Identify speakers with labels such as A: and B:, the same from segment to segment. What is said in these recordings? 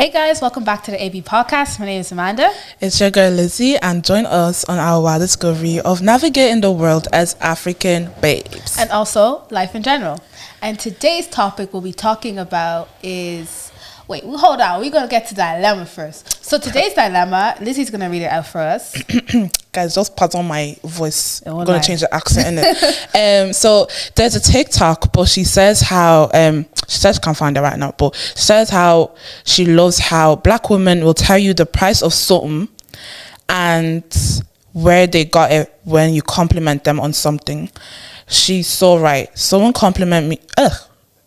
A: Hey guys, welcome back to the AB podcast. My name is Amanda.
B: It's your girl Lizzie, and join us on our wild discovery of navigating the world as African babes.
A: And also life in general. And today's topic we'll be talking about is... Wait, hold on. We're going to get to dilemma first. So today's dilemma, Lizzie's going to read it out for us.
B: Guys, just pardon my voice. I'm going to change the accent in it. So there's a TikTok, but she says how... she says she can't find it right now, but she says how she loves how black women will tell you the price of something and where they got it when you compliment them on something. She's so right. Someone compliment me...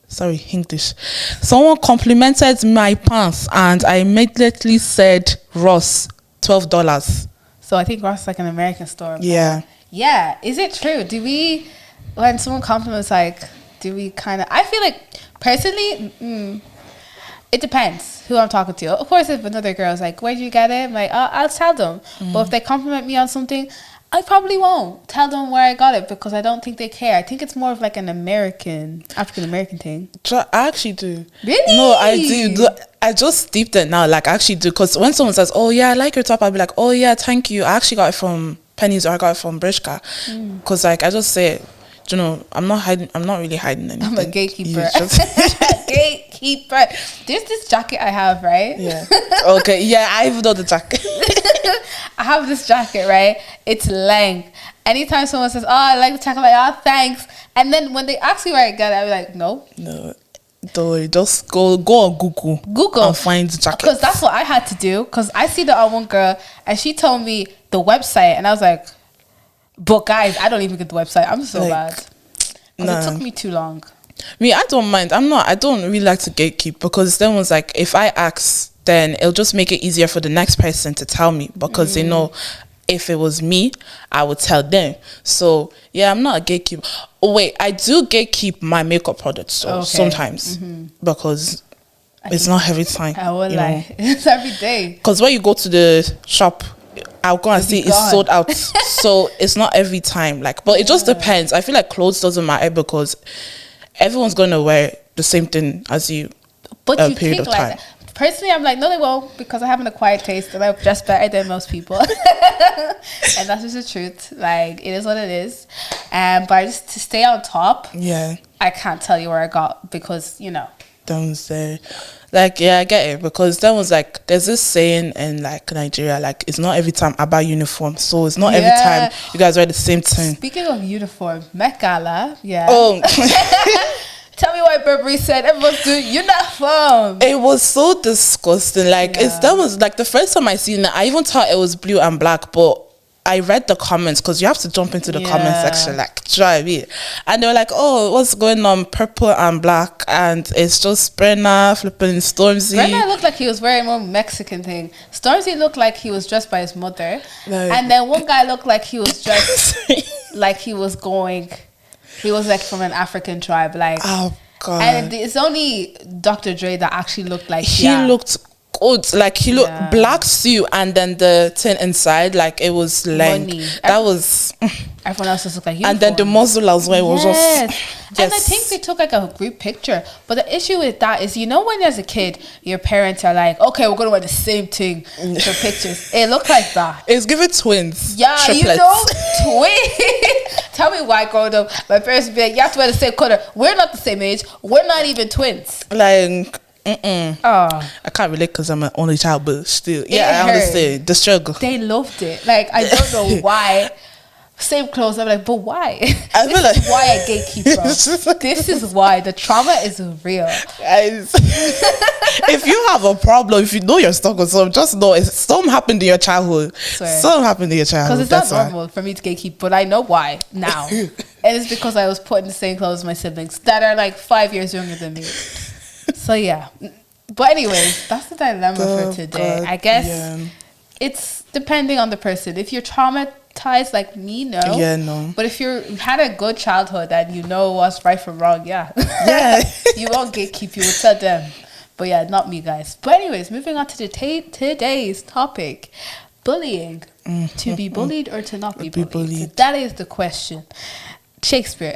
B: Sorry, English. Someone complimented my pants and I immediately said, Ross, $12.
A: So I think Ross is like an American store.
B: Yeah.
A: Yeah. Is it true? Do we, when someone compliments, do we kind of... I feel like, personally, it depends who I'm talking to. Of course, if another girl's like, where'd you get it? I'm like, I'll tell them. But if they compliment me on something, I probably won't tell them where I got it because I don't think they care. I think it's more of like an African-American thing.
B: I actually do.
A: Really?
B: No, I do. I just deeped it now. Like, I actually do. Because when someone says, oh, yeah, I like your top, I'll be like, oh, yeah, thank you. I actually got it from Penny's or I got it from Brishka. Because, like, I just say, you know, I'm not really hiding anything.
A: I'm a gatekeeper. Gatekeeper. There's this jacket I have, right?
B: Yeah. Okay. Yeah, I even know the jacket.
A: I have this jacket, right? It's length. Anytime someone says, oh, I like the jacket, I'm like, oh, thanks. And then when they ask me where I got it, I'll be like, no.
B: No. Don't worry. Just go on Google and find the jacket.
A: Because that's what I had to do. Because I see that on one girl and she told me the website and I was like, but guys, I don't even get the website. I'm so bad. It took me too long.
B: Me, I don't mind. I don't really like to gatekeep because then was like, if I ask, then it'll just make it easier for the next person to tell me because they know if it was me, I would tell them. So yeah, I'm not a gatekeeper. Oh wait, I do gatekeep my makeup products sometimes because it's not every time.
A: I won't lie. It's every day.
B: Because when you go to the shop, I'll go and see it's sold out. So it's not every time. But it just depends. I feel like clothes doesn't matter because everyone's going to wear the same thing as you.
A: But you think like that. Personally, I'm like, no, they won't because I have an acquired taste and I'm just better than most people. And that's just the truth. Like, it is what it is. But just to stay on top, I can't tell you where I got because, you know.
B: Don't say. Like, yeah, I get it because there was like, there's this saying in like Nigeria, like, it's not every time I buy uniform. So it's not every time you guys wear the same thing.
A: Speaking of uniform, Met Gala,
B: Oh.
A: Tell me why Burberry said everyone's doing uniform.
B: It was so disgusting. Like, that was like the first time I seen it, I even thought it was blue and black, but I read the comments because you have to jump into the comment section, like, drive it. And they were like, oh, what's going on? Purple and black. And it's just Brenna, flipping Stormzy.
A: Brenna looked like he was wearing more Mexican thing. Stormzy looked like he was dressed by his mother. And then one guy looked like he was dressed like he was like from an African tribe. Like,
B: oh, God.
A: And it's only Dr. Dre that actually looked like
B: he looked good. Like, he looked black suit and then the tin inside, like, it was length. That was...
A: Everyone else just looked like uniform.
B: And then the muzzle as well was just...
A: And I think they took like a group picture. But the issue with that is, you know, when as a kid, your parents are like, okay, we're going to wear the same thing for pictures. It looked like that.
B: It's giving twins.
A: Yeah,
B: triplets.
A: You know, twins. Tell me why growing up, my parents would be like, you have to wear the same color. We're not the same age. We're not even twins.
B: Like... I can't relate because I'm an only child, but still, I understand the struggle.
A: They loved it. Like, I don't know why. Same clothes. I'm like, but why?
B: I feel like
A: why I gatekeep, bro. This is why the trauma is real.
B: Guys, if you have a problem, if you know you're stuck with something, just know something happened in your childhood. Something happened in your childhood.
A: Because it's not normal for me to gatekeep, but I know why now. And it's because I was put in the same clothes as my siblings that are like 5 years younger than me. So yeah, but anyways, that's the dilemma for today.
B: God,
A: I guess it's depending on the person. If you're traumatized like me, no. But if you've had a good childhood and you know what's right from wrong, you won't gatekeep. You will tell them. But yeah, not me, guys. But anyways, moving on to today's topic, bullying. To be bullied or to not be bullied? So that is the question. Shakespeare.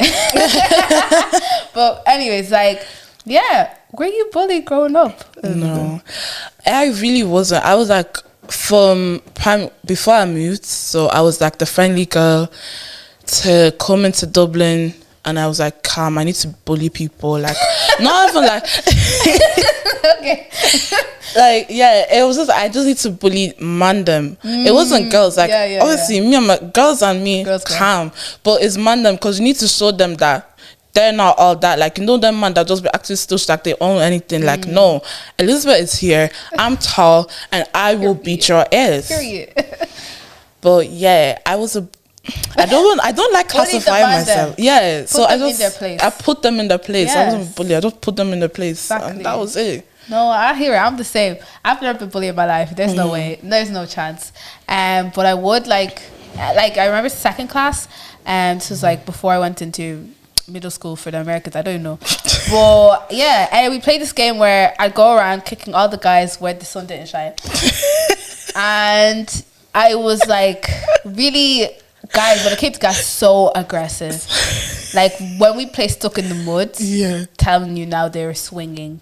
A: But anyways, like, Yeah. Were you bullied growing up?
B: No, I really wasn't. I was like, before I moved, so I was like the friendly girl to come into Dublin, and I was like, calm, I need to bully people, like not even like
A: Okay.
B: like, yeah, it was just, I just need to bully man them. It wasn't girls, like obviously me and my girls and me girls calm, but it's man them, because you need to show them that they're not all that, like, you know, them man that just be acting still like they own anything. Like, no, Elizabeth is here, I'm tall, and I will beat your ass. Period. But yeah, I don't like classifying myself. Yeah, so I put them in their place. I wasn't bullied, I just put them in their place. Exactly. And that was it.
A: No, I hear it. I'm the same. I've never been bullied in my life. There's no way. There's no chance. But I would like I remember second class, and this was like before I went into middle school for the Americans. I don't know. But yeah, and we played this game where I'd go around kicking all the guys where the sun didn't shine. And I was like, really, guys, when it came to guys, so aggressive. Like when we played Stuck in the Mud, telling you now they were swinging.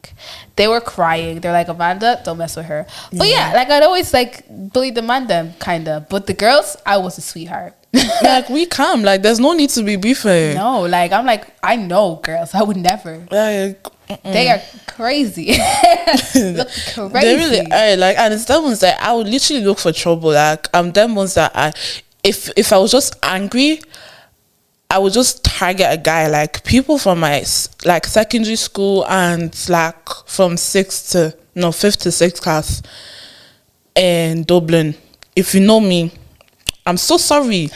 A: They were crying. They're like, Amanda, don't mess with her. But yeah, like I'd always like bully the man them, kind of. But the girls, I was a sweetheart.
B: Like, we come, like, there's no need to be beefing.
A: No, like, I'm like, I know girls, I would never. They are crazy. Look crazy.
B: They really are. Like, and it's them ones that I would literally look for trouble. Like, them ones that if I was just angry, I would just target a guy. Like, people from my like secondary school and like from 5th to 6th class in Dublin. If you know me, I'm so sorry.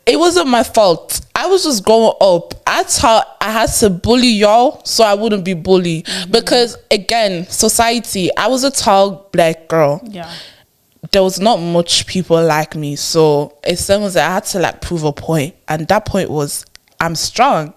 B: It wasn't my fault. I was just growing up. I thought I had to bully y'all so I wouldn't be bullied. Because again, society, I was a tall black girl. Yeah. There was not much people like me. So it sounds like I had to like prove a point. And that point was, I'm strong.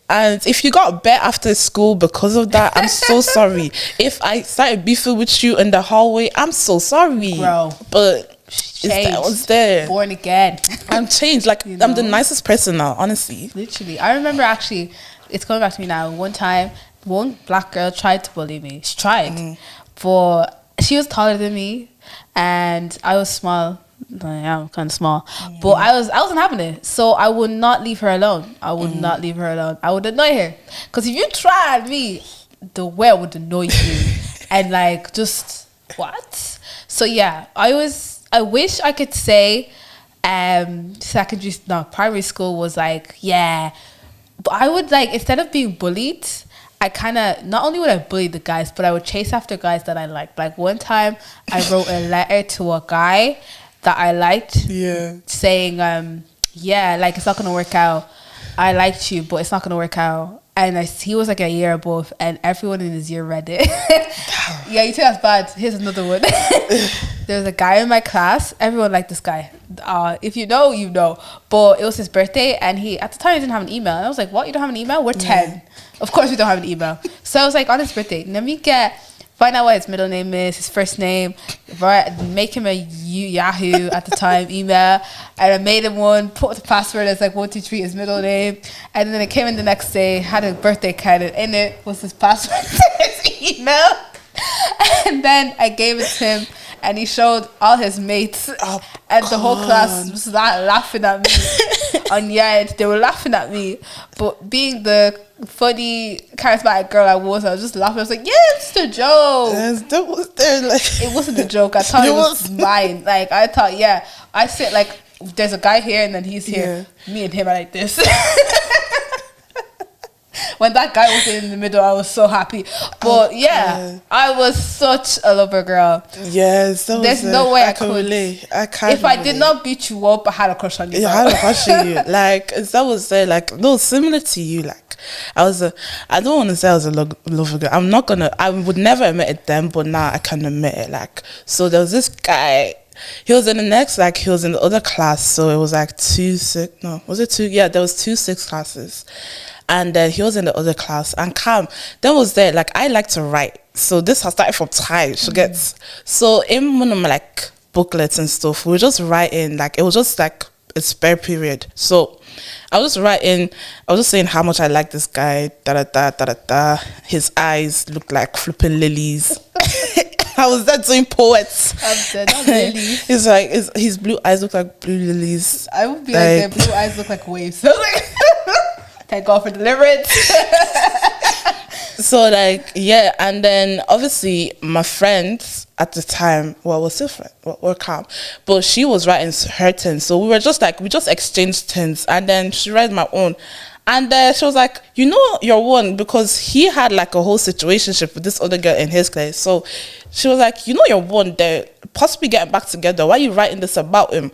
B: And if you got bet after school because of that, I'm so sorry. If I started beefing with you in the hallway, I'm so sorry. Bro. But I was there.
A: Born again.
B: I'm changed. Like, you know? I'm the nicest person now, honestly.
A: Literally. I remember actually, it's coming back to me now. One time, one black girl tried to bully me. She tried. But she was taller than me. And I was small. I am kind of small. But I wasn't having it. So I would not leave her alone. I would not leave her alone. I would annoy her. Because if you tried me, the way I would annoy you. And like, just, what? So yeah, I wish I could say primary school was like, yeah. But I would like, instead of being bullied, I kind of, not only would I bully the guys, but I would chase after guys that I liked. Like one time I wrote a letter to a guy that I liked, saying, like, it's not going to work out. I liked you, but it's not going to work out. And he was like a year above, and everyone in his year read it. Yeah, you think that's bad. Here's another one. There was a guy in my class. Everyone liked this guy. If you know, you know. But it was his birthday, and at the time, he didn't have an email. And I was like, what? You don't have an email? We're 10. Of course we don't have an email. So I was like, on his birthday, let me find out what his middle name is, his first name, right? Make him a Yahoo at the time email, and I made him one. Put the password as like 123 his middle name, and then it came in the next day. Had a birthday card, and in it was his password to his email, and then I gave it to him, and he showed all his mates, and the whole class was laughing at me. And yeah, they were laughing at me, but being the funny, charismatic girl I was just laughing. I was like, yeah, it's a joke.
B: Yes, that was there. Like,
A: it wasn't a joke. I thought it was mine. Like, I thought, I sit like, there's a guy here and then he's here. Me and him are like this. When that guy was in the middle, I was so happy. But I was such a lover girl.
B: Yes,
A: there's no way I could.
B: Relate. I can't.
A: If I did not beat you up, I had a crush on you.
B: Yeah, I had a crush on you. Like, that was there. Like, no, similar to you. Like, I don't want to say I was a lover girl. I would never admit it then, but now I can admit it. Like, so there was this guy. He was in the next, like, he was in the other class. So it was like 2 6. No, was it 2? Yeah, there was 2 6 classes. And he was in the other class. And Cam, then was there, like, I like to write. So this has started from time. So in one of my, like, booklets and stuff, we were just writing, like, it was just, like, a spare period. So I was just saying how much I like this guy, da. His eyes look like flipping lilies. I was there doing poets.
A: I'm dead, not lilies.
B: It's like his blue eyes look like blue lilies.
A: I would be like their blue eyes look like waves. So like, thank God for deliverance.
B: So like, yeah, and then obviously my friends at the time, well, we're still friends, we're calm, but she was writing her things, so we just exchanged things, and then she read my own, and she was like, you know, you're one, because he had like a whole situationship with this other girl in his class, so she was like, you know, you're one, they're possibly getting back together, why are you writing this about him?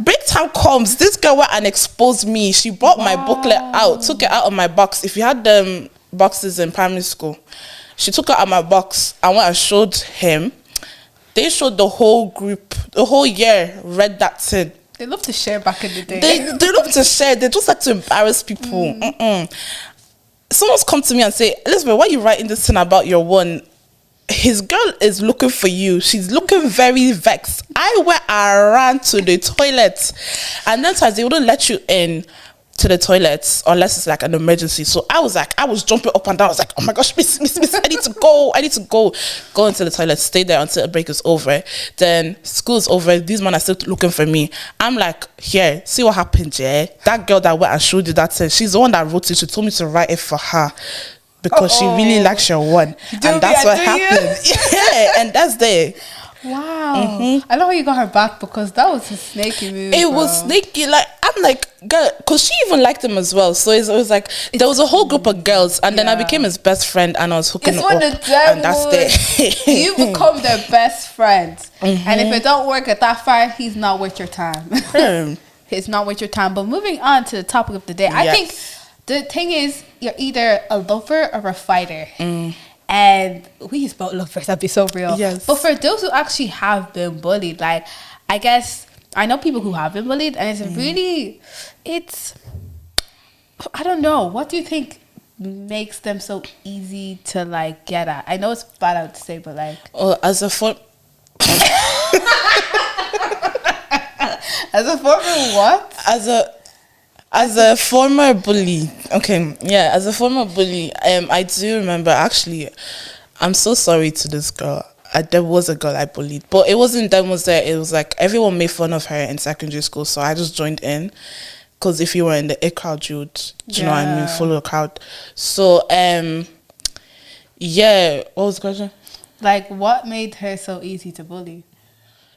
B: Break time comes, this girl went and exposed me. She brought my booklet out, took it out of my box. If you had them boxes in primary school, she took it out of my box. I went and showed him. They showed the whole group, the whole year, read that thing.
A: They love to share back in the day.
B: They love to share. They just like to embarrass people. Someone's come to me and say, Elizabeth, why are you writing this thing about your one? His girl is looking for you. She's looking very vexed. I went and ran to the toilet, and then they wouldn't let you in to the toilets unless it's like an emergency. So I was jumping up and down. I was like, oh my gosh, miss, I need to go into the toilet, stay there until the break is over. Then school's over, these men are still looking for me. I'm like, here, see what happened, yeah? That girl that went and showed you that thing, she's the one that wrote it. She told me to write it for her because she really likes your one. And that's what happened. Yeah, and that's there.
A: Wow. I love how you got her back, because that was a snaky move.
B: It was snaky. Like, I'm like, girl, because she even liked him as well. So it was like, there was a whole group of girls, and then I became his best friend, and I was hooking her up. And that's there.
A: You become their best friend. And if it don't work at that far, he's not worth your time. He's not worth your time. But moving on to the topic of the day, I think the thing is, you're either a lover or a fighter. And we use both lovers, that'd be so real.
B: Yes.
A: But for those who actually have been bullied, like, I guess I know people who have been bullied, and it's really, I don't know. What do you think makes them so easy to like get at? I know it's bad out to say, but like,
B: as a former
A: what?
B: As a former bully, okay, yeah, as a former bully, I do remember, actually, I'm so sorry to this girl. There was a girl I bullied, but it wasn't them was there. It was like everyone made fun of her in secondary school, so I just joined in. Because if you were in the A crowd, do you know what I mean? Follow the crowd. So, yeah, what was the question?
A: Like, what made her so easy to bully?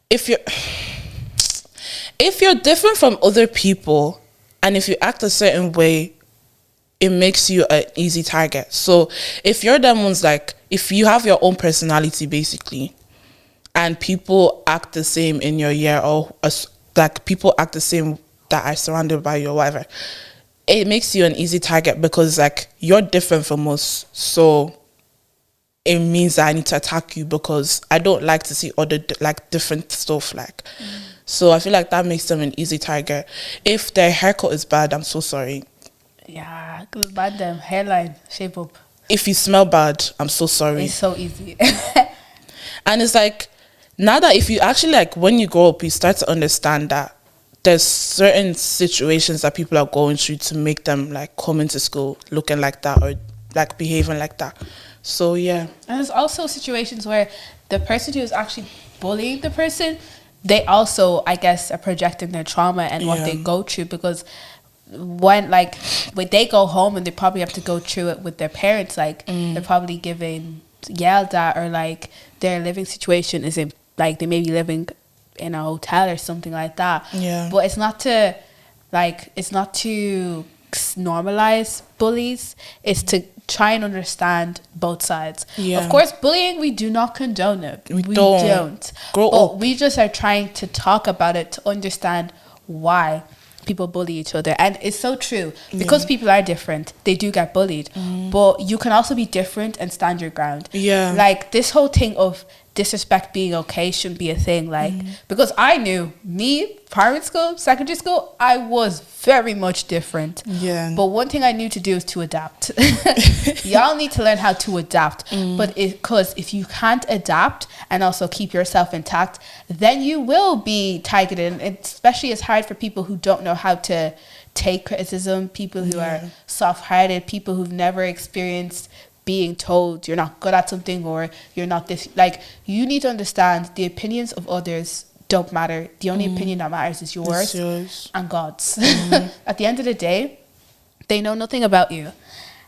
B: If you're different from other people, and if you act a certain way, it makes you an easy target. So if you're them ones, like, if you have your own personality, basically, and people act the same in your year, or like people act the same that are surrounded by you or whatever, it makes you an easy target, because like you're different from us. So it means that I need to attack you, because I don't like to see other like different stuff, like. So I feel like that makes them an easy target. If their haircut is bad, I'm so sorry.
A: Yeah, bad them hairline shape up.
B: If you smell bad, I'm so sorry.
A: It's so easy.
B: And it's like, now that if you actually, like, when you grow up, you start to understand that there's certain situations that people are going through to make them like come into school looking like that, or like behaving like that. So yeah.
A: And there's also situations where the person who is actually bullying the person, they also, I guess, are projecting their trauma and what they go through, because when they go home and they probably have to go through it with their parents, like they're probably getting yelled at, or like their living situation isn't, like they may be living in a hotel or something like that.
B: Yeah.
A: But it's not to normalize bullies. It's to try and understand both sides.
B: Yeah.
A: Of course, bullying, we do not condone it. We don't.
B: Grow up.
A: We just are trying to talk about it to understand why people bully each other. And it's so true, because people are different, they do get bullied. But you can also be different and stand your ground.
B: Yeah.
A: Like this whole thing of disrespect being okay shouldn't be a thing. Like, because I knew me, primary school, secondary school, I was very much different.
B: Yeah.
A: But one thing I knew to do is to adapt. Y'all need to learn how to adapt. But because if you can't adapt and also keep yourself intact, then you will be targeted. And especially it's hard for people who don't know how to take criticism, people who are soft-hearted, people who've never experienced being told you're not good at something or you're not this. Like, you need to understand the opinions of others don't matter. The only opinion that matters is yours and God's. At the end of the day, they know nothing about you.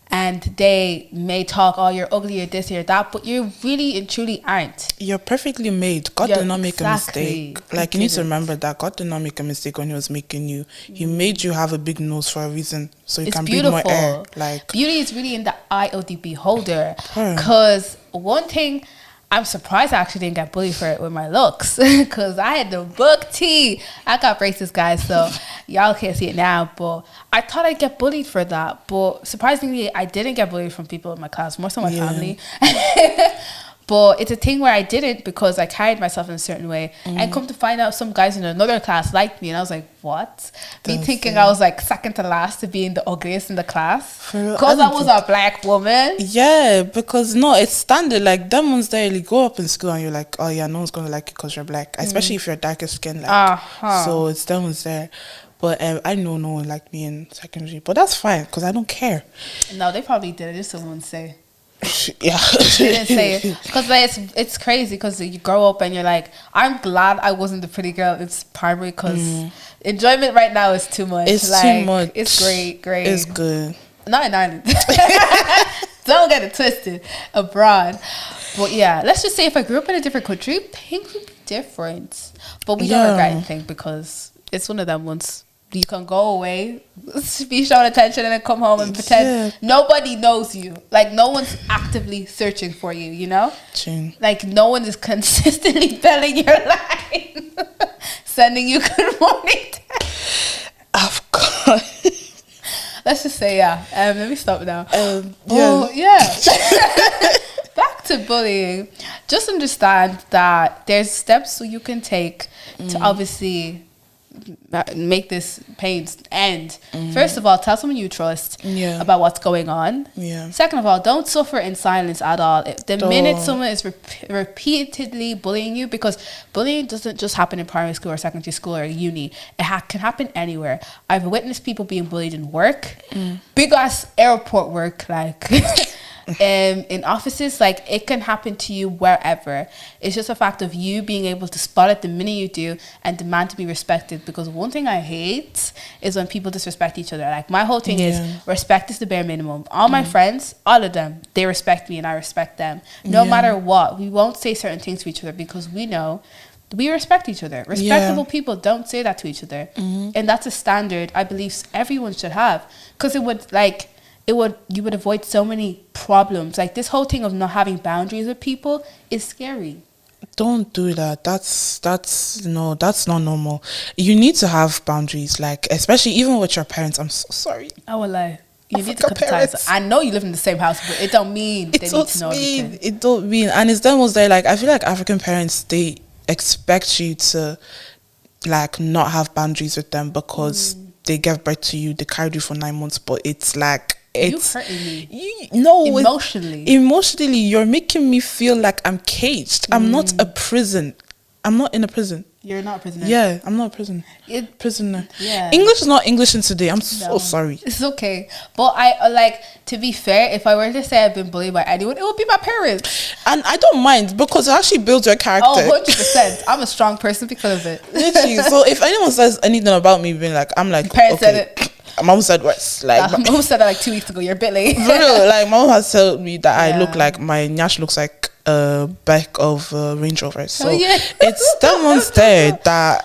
A: And they may talk, oh, you're ugly or this or that, but you really and truly aren't.
B: You're perfectly made. God did not make a mistake. Like, you need to remember that God did not make a mistake when he was making you. He made you have a big nose for a reason, so you can breathe more air. Like,
A: beauty is really in the eye of the beholder. Because one thing, I'm surprised I actually didn't get bullied for it with my looks, because I had the book tea. I got braces, guys, so y'all can't see it now, but I thought I'd get bullied for that. But surprisingly, I didn't get bullied from people in my class, more so my family. But it's a thing where I didn't, because I carried myself in a certain way. And come to find out, some guys in another class liked me, and I was like, what? Me thinking I was like second to last to being the ugliest in the class because I was a black woman.
B: Yeah, because no, it's standard. Like, them ones there, you go up in school and you're like, oh yeah, no one's gonna like you because you're black, especially if you're darker skin. Like, so it's them ones there. But I know no one liked me in secondary, but that's fine because I don't care.
A: No, they probably did. Just someone say.
B: Yeah,
A: they didn't say it because like, it's crazy because you grow up and you're like, I'm glad I wasn't the pretty girl in primary, because enjoyment right now is too much.
B: It's
A: like,
B: too much.
A: It's great.
B: It's good.
A: Not in Ireland. Don't get it twisted. Abroad. But yeah, let's just say if I grew up in a different country, things would be different. But we don't regret anything because it's one of them ones. You can go away, be shown attention, and then come home and pretend nobody knows you. Like, no one's actively searching for you, you know?
B: True.
A: Like, no one is consistently telling your line, sending you good morning text.
B: Of course.
A: Let's just say, let me stop now. Back to bullying. Just understand that there's steps you can take to obviously make this pain end. First of all, tell someone you trust about what's going on. Second of all, don't suffer in silence at all. The minute someone is repeatedly bullying you, because bullying doesn't just happen in primary school or secondary school or uni, it can happen anywhere. I've witnessed people being bullied in work, big ass airport work, like in offices. Like, it can happen to you wherever. It's just a fact of you being able to spot it the minute you do and demand to be respected. Because one thing I hate is when people disrespect each other. Like, my whole thing is respect is the bare minimum. All my friends, all of them, they respect me and I respect them. No matter what, we won't say certain things to each other because we know we respect each other. Respectable people don't say that to each other. And that's a standard I believe everyone should have, because you would avoid so many problems. Like, this whole thing of not having boundaries with people is scary.
B: Don't do that. That's not normal. You need to have boundaries, like, especially even with your parents. I'm so sorry.
A: I will lie. You need to cut the ties. I know you live in the same house, but it don't mean they need to know everything. It
B: don't mean. And it's them was there. Like, I feel like African parents, they expect you to, like, not have boundaries with them because they gave birth to you, they carried you for 9 months. But it's like, it's
A: hurting me. Emotionally,
B: you're making me feel like I'm caged. I'm not a prison. I'm not in a prison.
A: You're not a prisoner.
B: Yeah, I'm not a prisoner.
A: Yeah.
B: English is not English in today. I'm so sorry.
A: It's okay. But I like, to be fair, if I were to say I've been bullied by anyone, it would be my parents.
B: And I don't mind, because it actually builds your character.
A: Oh, 100%. I'm a strong person because of it.
B: Literally. So if anyone says anything about me being like, I'm like,
A: parents said it.
B: Mom said worse. Like,
A: Mom said that like 2 weeks ago. You're a bit late.
B: Real, like, Mom has told me that I look like, my nyash looks like a back of Range Rover. So it's them ones there that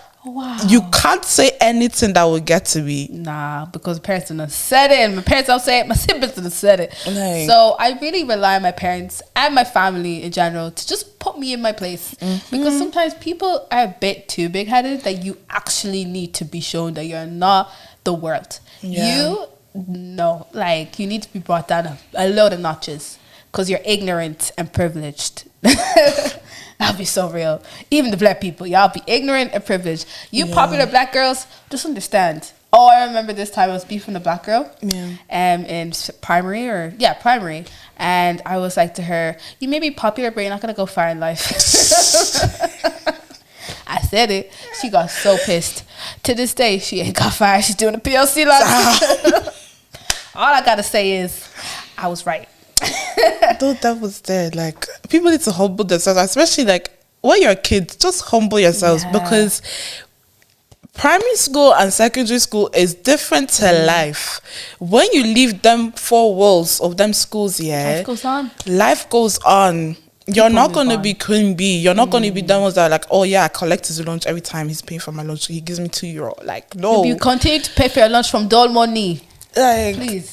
B: you can't say anything that will get to me.
A: Nah, because parents didn't said it, and my parents don't say it, my siblings didn't said it. Like, so I really rely on my parents and my family in general to just put me in my place. Because sometimes people are a bit too big-headed, that you actually need to be shown that you're not the world. You need to be brought down a load of notches because you're ignorant and privileged. I'll be so real. Even the black people, y'all be ignorant and privileged. You popular black girls, just understand. Oh, I remember this time I was beefing a black girl. In primary. And I was like to her, you may be popular, but you're not going to go far in life. I said it. She got so pissed. To this day, she ain't got fired. She's doing a PLC launch. All I got to say is, I was right.
B: Though that was there, like, people need to humble themselves, especially like when you're a kid. Just humble yourselves, because primary school and secondary school is different to life. When you leave them four walls of them schools, life goes on. You're not going to be Queen Bee. You're not going to be the ones that are like, oh yeah, I collect his lunch every time he's paying for my lunch, so he gives me €2. Like, no,
A: you continue to pay for your lunch from dole money. Like, please.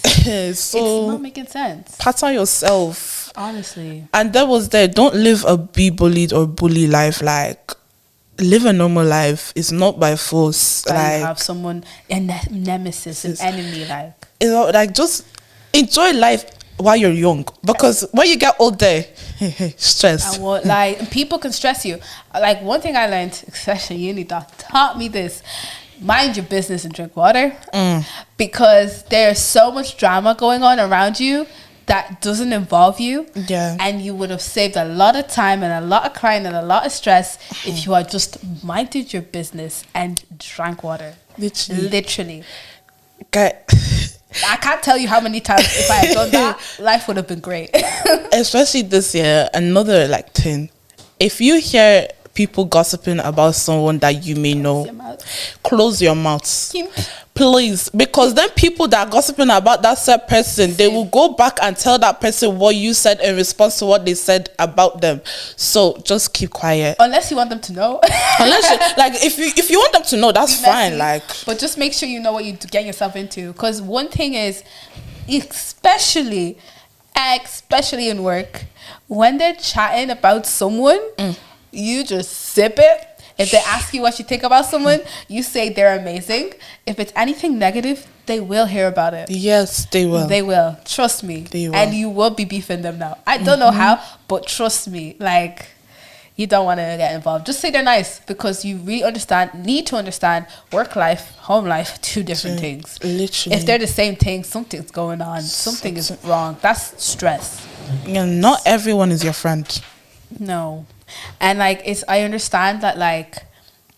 B: So
A: it's not making sense.
B: Pattern yourself,
A: honestly.
B: And that was there. Don't live a be bullied or bully life. Like, live a normal life. It's not by force.
A: Like, you have someone, a nemesis, an enemy. Like,
B: you know, like, just enjoy life while you're young, because when you get older, stress.
A: Like, people can stress you. Like, one thing I learned, especially uni, that taught me this: mind your business and drink water, because there's so much drama going on around you that doesn't involve you. And you would have saved a lot of time and a lot of crying and a lot of stress if you had just minded your business and drank water. Literally.
B: Okay.
A: I can't tell you how many times if I had done that, life would have been great.
B: Especially this year, another like thing. If you hear people gossiping about someone that you may know, close your mouth. Please, because then people that are gossiping about that said person, they will go back and tell that person what you said in response to what they said about them. So just keep quiet.
A: Unless you want them to know.
B: If you want them to know, that's fine. Like,
A: but just make sure you know what you get yourself into. Because one thing is, especially in work, when they're chatting about someone, you just sip it. If they ask you what you think about someone, you say they're amazing. If it's anything negative, they will hear about it.
B: Yes, they will.
A: They will. Trust me.
B: They will.
A: And you will be beefing them now. I don't know how, but trust me. Like, you don't want to get involved. Just say they're nice, because you really need to understand work life, home life, two different things.
B: Literally.
A: If they're the same thing, something's going on. Something is wrong. That's stress.
B: Yeah, not everyone is your friend.
A: No. And like, I understand that, like,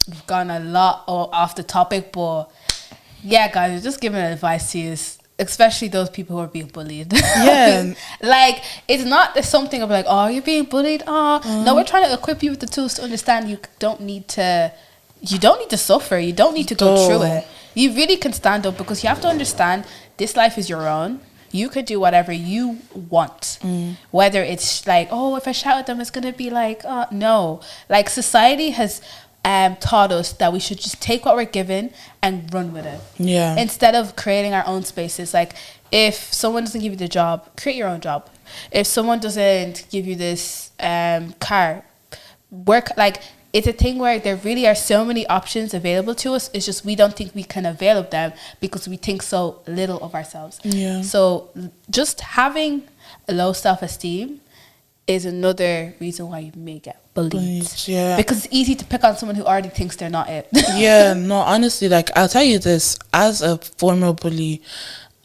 A: we've gone a lot off the topic, but yeah, guys, we're just giving advice to you, especially those people who are being bullied.
B: Yeah.
A: Like, it's not something of like, oh, you're being bullied. No, we're trying to equip you with the tools to understand you don't need to suffer. You don't need to go through it. You really can stand up, because you have to understand this life is your own. You could do whatever you want. Whether it's like, oh, if I shout at them, it's going to be like, no. Like, society has taught us that we should just take what we're given and run with it.
B: Yeah.
A: Instead of creating our own spaces. Like, if someone doesn't give you the job, create your own job. If someone doesn't give you this car, work. Like, it's a thing where there really are so many options available to us. It's just we don't think we can avail of them because we think so little of ourselves.
B: Yeah.
A: So just having a low self-esteem is another reason why you may get bullied.
B: Yeah.
A: Because it's easy to pick on someone who already thinks they're not it.
B: Yeah, no, honestly, like, I'll tell you this, as a former bully,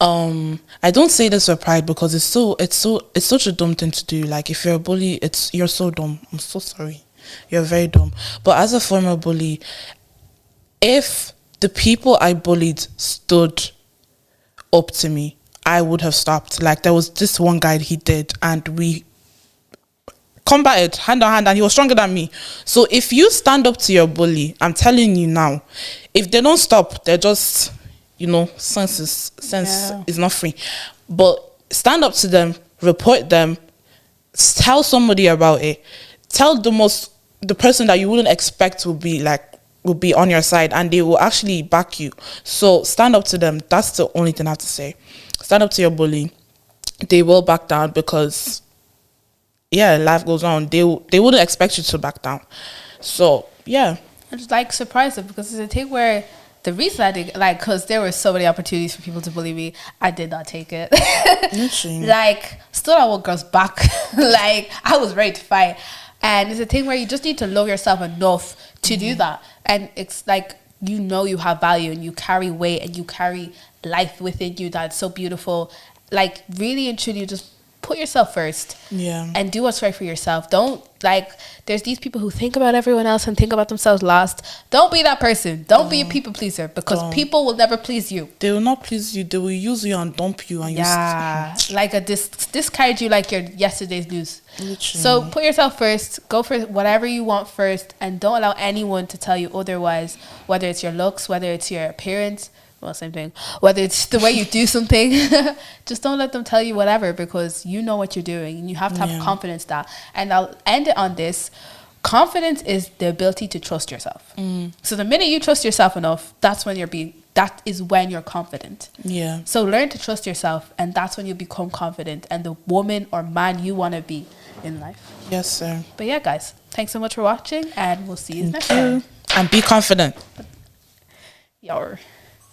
B: I don't say this with pride, because it's such a dumb thing to do. Like, if you're a bully, you're so dumb. I'm so sorry. You're very dumb. But as a former bully, if the people I bullied stood up to me, I would have stopped. Like, there was this one guy, he did, and we combated hand on hand, and he was stronger than me. So if you stand up to your bully, I'm telling you now, if they don't stop, they're just, sense is not free. But stand up to them, report them, tell somebody about it, tell the person that you wouldn't expect will be on your side, and they will actually back you. So stand up to them. That's the only thing I have to say. Stand up to your bully. They will back down, because life goes on. They wouldn't expect you to back down. So yeah,
A: I just like surprise them, because it's a thing where the reason I did, like, because there were so many opportunities for people to bully me, I did not take it. Like, stood on one girl's back. Like, I was ready to fight. And it's a thing where you just need to love yourself enough to do that. And it's like, you know, you have value and you carry weight and you carry life within you that's so beautiful. Like, really and truly, just put yourself first.
B: Yeah.
A: And do what's right for yourself. Don't, like, there's these people who think about everyone else and think about themselves last. Don't be that person. Don't be a people pleaser, because people will never please you.
B: They will not please you. They will use you and dump you. And
A: like a discard you like your yesterday's news.
B: Literally.
A: So put yourself first. Go for whatever you want first, and don't allow anyone to tell you otherwise. Whether it's your looks, whether it's your appearance, well, same thing. Whether it's the way you do something, just don't let them tell you whatever, because you know what you're doing, and you have to have confidence that. And I'll end it on this. Confidence is the ability to trust yourself. So the minute you trust yourself enough, that is when you're confident.
B: Yeah.
A: So learn to trust yourself, and that's when you become confident and the woman or man you want to be in life.
B: Yes, sir.
A: But yeah, guys, thanks so much for watching, and we'll see you next time.
B: And be confident.
A: Yar.